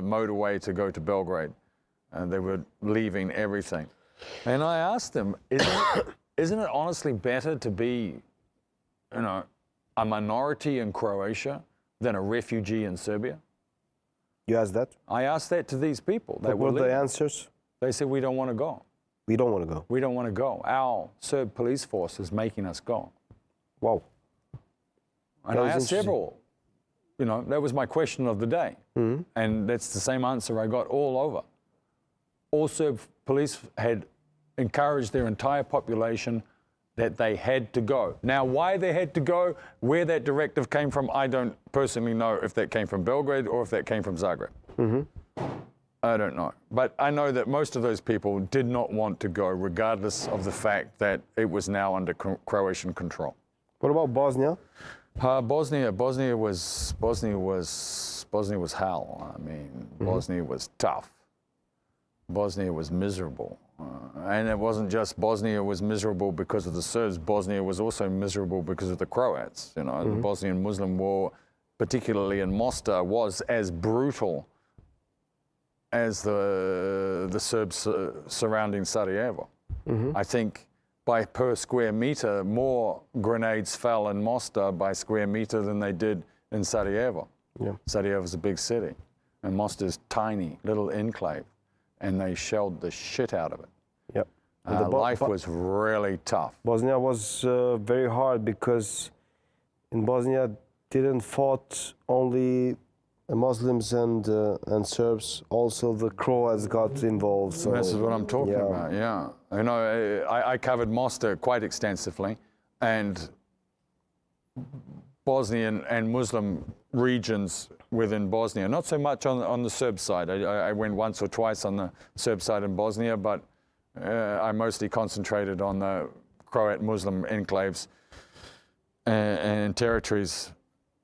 motorway to go to Belgrade, and they were leaving everything. And I asked them, isn't it honestly better to be, you know, a minority in Croatia than a refugee in Serbia? You asked that? I asked that to these people. What were the answers? They said, we don't want to go. We don't want to go. We don't want to go. Our Serb police force is making us go. Wow. And I asked several, you know, that was my question of the day. Mm-hmm. And that's the same answer I got all over. All Serb police had encouraged their entire population that they had to go. Now, why they had to go, where that directive came from, I don't personally know if that came from Belgrade or if that came from Zagreb. Mm-hmm. I don't know. But I know that most of those people did not want to go, regardless of the fact that it was now under Croatian control. What about Bosnia? Bosnia was hell. I mean, mm-hmm. Bosnia was tough. Bosnia was miserable. And it wasn't just Bosnia was miserable because of the Serbs. Bosnia was also miserable because of the Croats. You know, mm-hmm. The Bosnian Muslim War, particularly in Mostar, was as brutal as the Serbs surrounding Sarajevo. Mm-hmm. I think by per square meter, more grenades fell in Mostar by square meter than they did in Sarajevo. Yeah. Sarajevo is a big city, and Mostar's tiny little enclave, and they shelled the shit out of it. Yep. Life was really tough. Bosnia was very hard because in Bosnia didn't fought only Muslims and Serbs, also the Croats got involved. So this is what I'm talking about, yeah. You know, I covered Mostar quite extensively, and Bosnian and Muslim regions within Bosnia, not so much on the Serb side. I went once or twice on the Serb side in Bosnia, but I mostly concentrated on the Croat Muslim enclaves and territories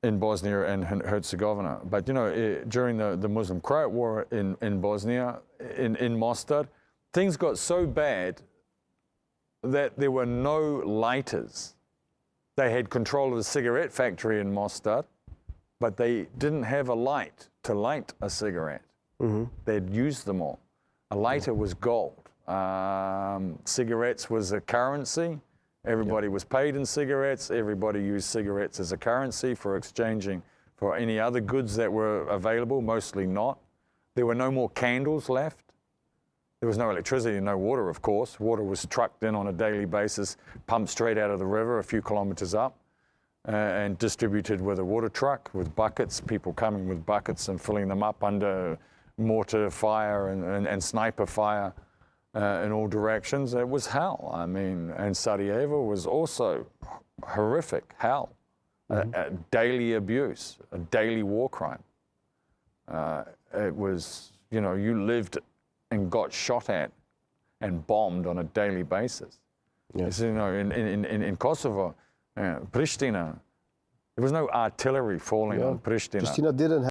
in Bosnia and Herzegovina. But, you know, during the Muslim-Croat war in Bosnia, in Mostar, things got so bad that there were no lighters. They had control of the cigarette factory in Mostar, but they didn't have a light to light a cigarette. Mm-hmm. They'd used them all. A lighter was gold. Cigarettes was a currency. Everybody was paid in cigarettes. Everybody used cigarettes as a currency for exchanging for any other goods that were available, mostly not. There were no more candles left. There was no electricity, no water, of course. Water was trucked in on a daily basis, pumped straight out of the river a few kilometers up, and distributed with a water truck, with buckets, people coming with buckets and filling them up under mortar fire and sniper fire. In all directions. It was hell. I mean, and Sarajevo was also horrific hell. Mm-hmm. A daily abuse, a daily war crime. It was, you know, you lived and got shot at and bombed on a daily basis. Yes. You know, in Kosovo, Pristina, there was no artillery falling on Pristina. Pristina didn't